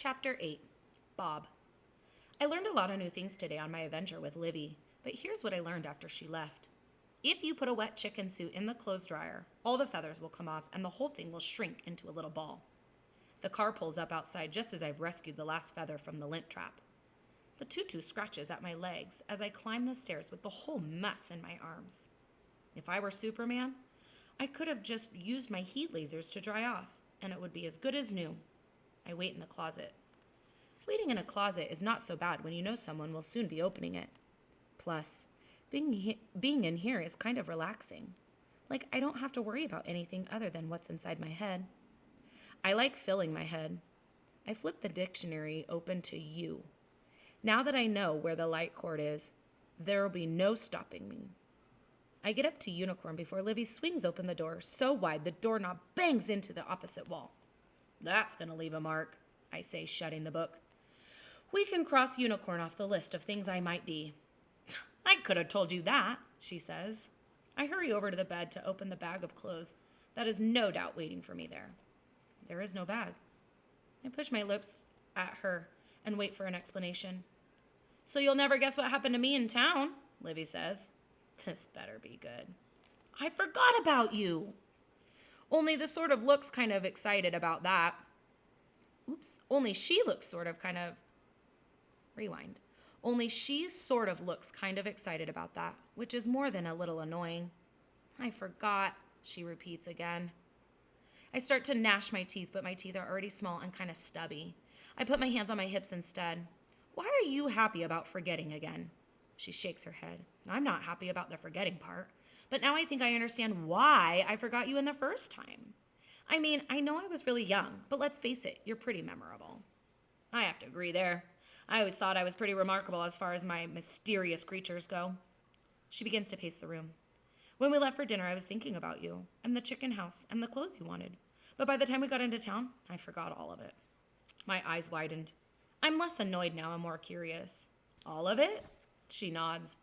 Chapter 8. Bob. I learned a lot of new things today on my adventure with Livy, but here's what I learned after she left. If you put a wet chicken suit in the clothes dryer, all the feathers will come off and the whole thing will shrink into a little ball. The car pulls up outside just as I've rescued the last feather from the lint trap. The tutu scratches at my legs as I climb the stairs with the whole mess in my arms. If I were Superman, I could have just used my heat lasers to dry off, and it would be as good as new. I wait in the closet. Waiting in a closet is not so bad when you know someone will soon be opening it. Plus, being in here is kind of relaxing. Like I don't have to worry about anything other than what's inside my head. I like filling my head. I flip the dictionary open to you. Now that I know where the light cord is, there will be no stopping me. I get up to Unicorn before Livy swings open the door so wide the doorknob bangs into the opposite wall. That's going to leave a mark, I say, shutting the book. We can cross Unicorn off the list of things I might be. I could have told you that, she says. I hurry over to the bed to open the bag of clothes that is no doubt waiting for me there. There is no bag. I push my lips at her and wait for an explanation. So you'll never guess what happened to me in town, Livy says. This better be good. I forgot about you. Only this sort of looks kind of excited about that. Only she looks sort of kind of excited about that, which is more than a little annoying. I forgot, she repeats again. I start to gnash my teeth, but my teeth are already small and kind of stubby. I put my hands on my hips instead. Why are you happy about forgetting again? She shakes her head. I'm not happy about the forgetting part, but now I think I understand why I forgot you in the first time. I mean, I know I was really young, but let's face it, you're pretty memorable. I have to agree there. I always thought I was pretty remarkable as far as my mysterious creatures go. She begins to pace the room. When we left for dinner, I was thinking about you and the chicken house and the clothes you wanted. But by the time we got into town, I forgot all of it. My eyes widened. I'm less annoyed now and more curious. All of it? She nods.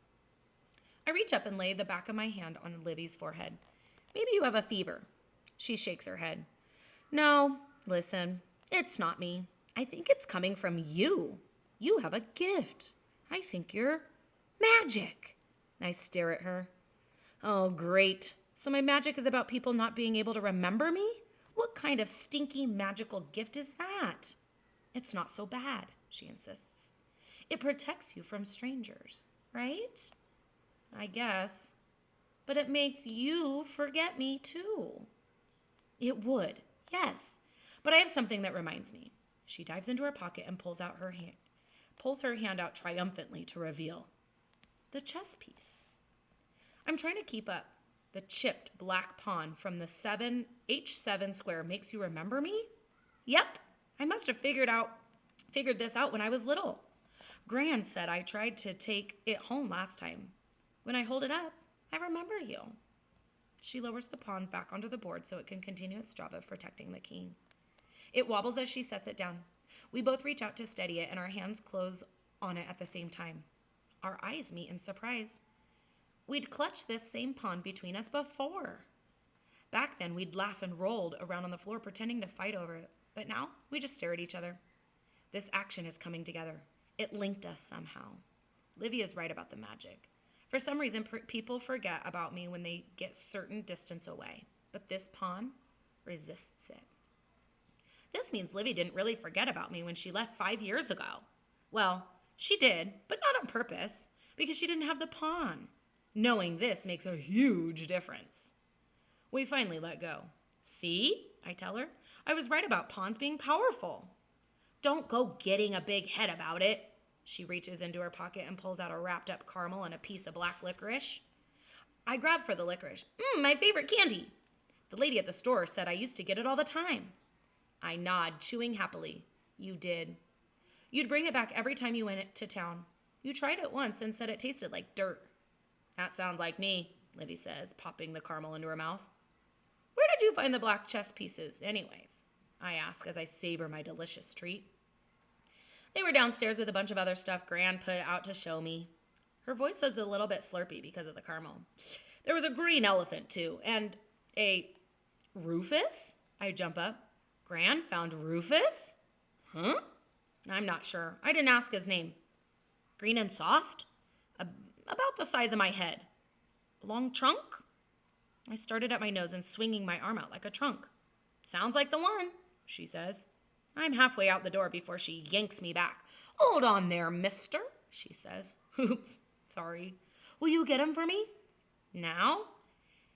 I reach up and lay the back of my hand on Livy's forehead. Maybe you have a fever. She shakes her head. No, listen, it's not me. I think it's coming from you. You have a gift. I think you're magic. I stare at her. Oh, great. So my magic is about people not being able to remember me? What kind of stinky magical gift is that? It's not so bad, she insists. It protects you from strangers, right? I guess. But it makes you forget me too. It would, yes. But I have something that reminds me. She dives into her pocket and pulls her hand out triumphantly to reveal the chess piece. I'm trying to keep up. The chipped black pawn from the H7 square makes you remember me? Yep, I must have figured this out when I was little. Gran said I tried to take it home last time. When I hold it up, I remember you. She lowers the pawn back onto the board so it can continue its job of protecting the king. It wobbles as she sets it down. We both reach out to steady it, and our hands close on it at the same time. Our eyes meet in surprise. We'd clutched this same pawn between us before. Back then, we'd laugh and rolled around on the floor pretending to fight over it. But now, we just stare at each other. This action is coming together. It linked us somehow. Livy is right about the magic. For some reason, people forget about me when they get certain distance away. But this pawn resists it. This means Livy didn't really forget about me when she left 5 years ago. Well, she did, but not on purpose, because she didn't have the pawn. Knowing this makes a huge difference. We finally let go. See, I tell her, I was right about pawns being powerful. Don't go getting a big head about it. She reaches into her pocket and pulls out a wrapped up caramel and a piece of black licorice. I grab for the licorice. My favorite candy. The lady at the store said I used to get it all the time. I nod, chewing happily. You did. You'd bring it back every time you went to town. You tried it once and said it tasted like dirt. That sounds like me, Livy says, popping the caramel into her mouth. Where did you find the black chess pieces, anyways? I ask as I savor my delicious treat. They were downstairs with a bunch of other stuff Gran put out to show me. Her voice was a little bit slurpy because of the caramel. There was a green elephant, too, and a Rufus? I jump up. Gran found Rufus? Huh? I'm not sure. I didn't ask his name. Green and soft? About the size of my head. Long trunk? I started at my nose and swinging my arm out like a trunk. Sounds like the one, she says. I'm halfway out the door before she yanks me back. Hold on there, mister, she says. Oops, sorry. Will you get him for me? Now?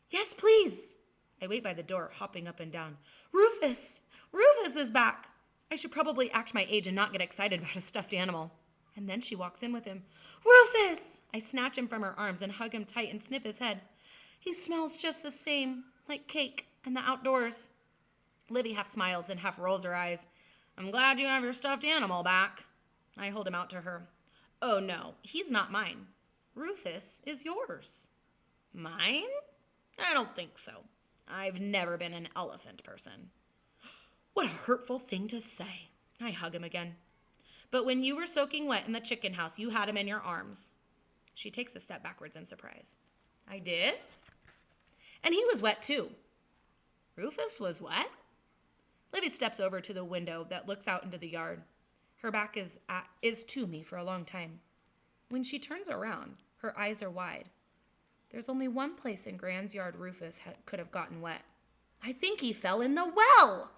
Yes, please. I wait by the door, hopping up and down. Rufus! Rufus is back! I should probably act my age and not get excited about a stuffed animal. And then she walks in with him. Rufus! I snatch him from her arms and hug him tight and sniff his head. He smells just the same, like cake and the outdoors. Libby half smiles and half rolls her eyes. I'm glad you have your stuffed animal back. I hold him out to her. Oh no, he's not mine. Rufus is yours. Mine? I don't think so. I've never been an elephant person. What a hurtful thing to say. I hug him again. But when you were soaking wet in the chicken house, you had him in your arms. She takes a step backwards in surprise. I did? And he was wet too. Rufus was wet? Libby steps over to the window that looks out into the yard. Her back is to me for a long time. When she turns around, her eyes are wide. There's only one place in Gran's yard Rufus could have gotten wet. I think he fell in the well.